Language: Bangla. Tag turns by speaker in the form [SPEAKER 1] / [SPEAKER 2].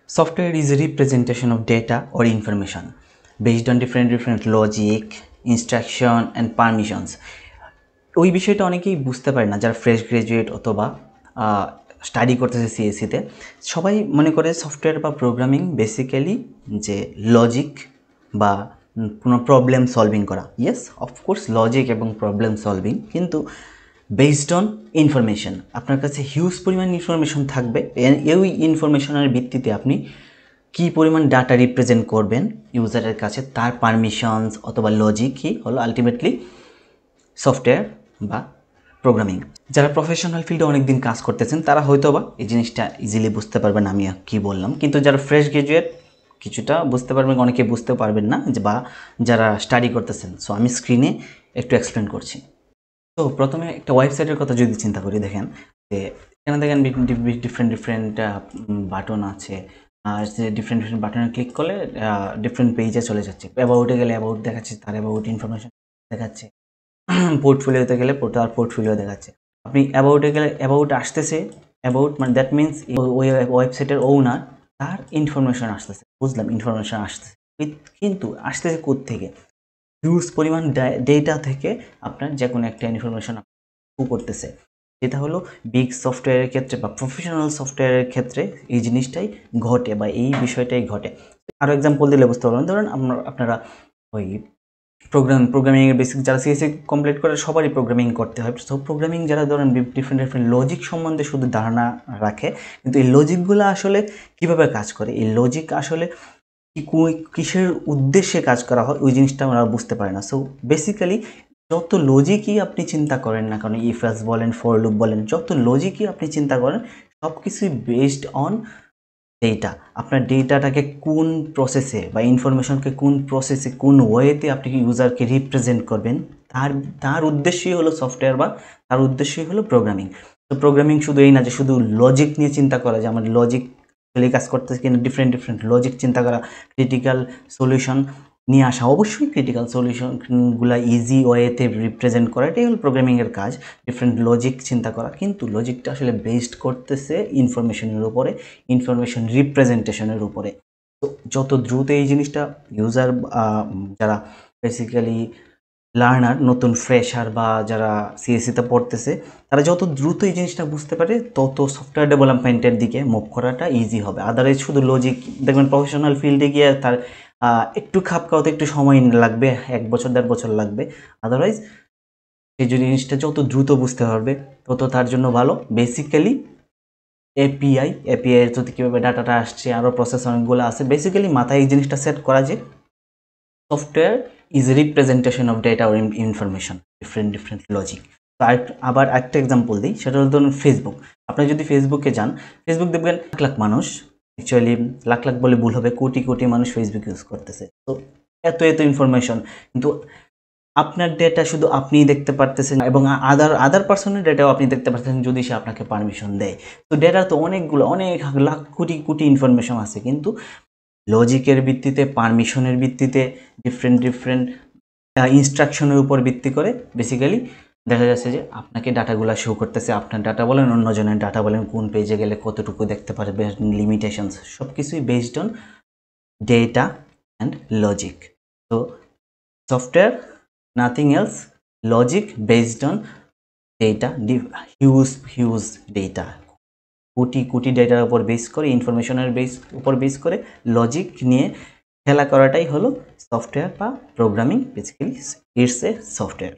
[SPEAKER 1] Software is a representation of data or information based on different logic, instruction and permissions. ওই বিষয়টা অনেকেই বুঝতে পারে না যারা ফ্রেশ গ্রাজুয়েট অথবা স্টাডি করতেছে সিএসসিতে। সবাই মনে করে সফটওয়্যার বা প্রোগ্রামিং বেসিক্যালি যে লজিক বা কোনো প্রবলেম সলভিং করা। ইয়েস, অফকোর্স লজিক এবং প্রবলেম সলভিং, কিন্তু বেসড অন ইনফরমেশন। আপনার কাছে হিউজ পরিমাণ ইনফরমেশন থাকবে, এই ইনফরমেশনের ভিত্তিতে আপনি কী পরিমাণ ডাটা রিপ্রেজেন্ট করবেন ইউজারের কাছে, তার পারমিশনস অথবা লজিকই হলো আলটিমেটলি সফটওয়্যার বা প্রোগ্রামিং। যারা প্রফেশনাল ফিল্ডে অনেক দিন কাজ করতেছেন তারা হয়তো বা এই জিনিসটা ইজিলি বুঝতে পারবেন আমি কী বললাম, কিন্তু যারা ফ্রেশ গ্রাজুয়েট কিছুটা বুঝতে পারবেন, অনেকে বুঝতেও পারবেন না, বা যারা স্টাডি করতেছেন। সো আমি স্ক্রিনে একটু এক্সপ্লেন করছি। তো প্রথমে একটা ওয়েবসাইটের কথা যদি চিন্তা করি, দেখেন যে এখানে দেখেন ডিফারেন্ট বাটন আছে, আর যে ডিফারেন্ট বাটনে ক্লিক করলে ডিফারেন্ট পেজে চলে যাচ্ছে। অ্যাবাউটে গেলে অ্যাবাউট দেখাচ্ছে, তার অ্যাবাউট ইনফরমেশন দেখাচ্ছে। পোর্টফোলিওতে গেলে তার পোর্টফোলিও দেখাচ্ছে। আপনি অ্যাবাউটে গেলে অ্যাবাউট আসতেছে, অ্যাবাউট মানে দ্যাট মিনস ওই ওয়েবসাইটের ওনার তার ইনফরমেশন আসতেছে। বুঝলাম, ইনফরমেশন আসতেছে, কিন্তু আসতেছে কোত্থেকে? হিউজ পরিমাণ ডেটা থেকে আপনার যে কোনো একটা ইনফরমেশন করতেছে। যেটা হলো বিগ সফটওয়্যারের ক্ষেত্রে বা প্রফেশনাল সফটওয়্যারের ক্ষেত্রে এই জিনিসটাই ঘটে বা এই বিষয়টাই ঘটে। আরও এক্সাম্পল দিলে বুঝতে পারবেন। ধরুন আপনারা ওই প্রোগ্রামিংয়ের বেসিক যারা সিএসসি কমপ্লিট করে সবারই প্রোগ্রামিং করতে হয়। সো প্রোগ্রামিং যারা ধরেন ডিফারেন্ট লজিক সম্বন্ধে শুধু ধারণা রাখে, কিন্তু এই লজিকগুলো আসলে কীভাবে কাজ করে, এই লজিক আসলে কিসের উদ্দেশ্যে কাজ করা হয়, ওই জিনিসটা ওরা বুঝতে পারে না। সো বেসিক্যালি যত লজিকই আপনি চিন্তা করেন না কারণ ইফ এলস বলেন, ফর লুপ বলেন, যত লজিকই আপনি চিন্তা করেন সব কিছুই বেসড অন ডেটা। আপনার ডেটাটাকে কোন প্রসেসে বা ইনফরমেশনকে কোন প্রসেসে কোন ওয়েতে আপনি ইউজারকে রিপ্রেজেন্ট করবেন, তার উদ্দেশ্যই হলো সফটওয়্যার বা তার উদ্দেশ্যই হলো প্রোগ্রামিং। তো প্রোগ্রামিং শুধু এই না যে শুধু লজিক নিয়ে চিন্তা করা, যে আমার লজিক কাজ করতেছে কিনা, ডিফারেন্ট লজিক চিন্তা করা, ক্রিটিক্যাল সলিউশন নিয়ে আসা। অবশ্যই ক্রিটিক্যাল সলিউশনগুলো ইজি ওয়েতে রিপ্রেজেন্ট করা, এটাই হলো প্রোগ্রামিংয়ের কাজ, ডিফারেন্ট লজিক চিন্তা করা। কিন্তু লজিকটা আসলে বেসড করতেছে ইনফরমেশনের উপরে, ইনফরমেশন রিপ্রেজেন্টেশনের উপরে। তো যত দ্রুত এই জিনিসটা ইউজার যারা বেসিক্যালি লার্নার, নতুন ফ্রেশার বা যারা সিএসসিতে পড়তেছে, তারা যত দ্রুত এই জিনিসটা বুঝতে পারে তত সফটওয়্যার ডেভেলপমেন্টের দিকে মুভ করাটা ইজি হবে। আদারওয়াইজ শুধু লজিক দেখবেন প্রফেশনাল ফিল্ডে গিয়ে তার একটু খাপ খাওয়াতে একটু সময় লাগবে, 1 বছর 1.5 বছর লাগবে। আদারওয়াইজ সেই জিনিসটা যত দ্রুত বুঝতে পারবে তত তার জন্য ভালো। বেসিক্যালি এপিআই যদি কীভাবে ডাটাটা আসছে, আরও প্রসেস অনেকগুলো আছে। বেসিক্যালি মাথায় এই জিনিসটা সেট করা যে software is a representation of data or information, different logic. তো আবার একটা এক্সাম্পল দিই, সেটা হলো ধরুন ফেসবুক। আপনি যদি ফেসবুকে যান, ফেসবুক দেখবেন লাখ মানুষ, অ্যাকচুয়ালি লাখ বলে ভুল হবে, কোটি মানুষ ফেসবুক ইউজ করতেছে। তো এত ইনফরমেশন, কিন্তু আপনার ডেটা শুধু আপনিই দেখতে পারতেছেন এবং আদার পার্সনের ডেটাও আপনি দেখতে পারতেছেন যদি সে আপনাকে পারমিশন দেয়। তো ডেটা তো অনেক লাখ কোটি ইনফরমেশন আছে, কিন্তু লজিকের ভিত্তিতে, পারমিশনের ভিত্তিতে, ডিফারেন্ট ইনস্ট্রাকশনের উপর ভিত্তি করে বেসিক্যালি দেখা যাচ্ছে যে আপনাকে ডাটাগুলো শো করতেছে। আপনার ডাটা বলেন, অন্যজনের ডাটা বলেন, কোন পেজে গেলে কতটুকু দেখতে পারবে, লিমিটেশনস, সব কিছুই based on data and logic. তো software nothing else, logic based on data, huge data, crore ডেটার উপর বেস করে, ইনফরমেশনের উপর বেস করে লজিক নিয়ে খেলা করাটাই হলো সফটওয়্যার বা programming. Basically it's a software.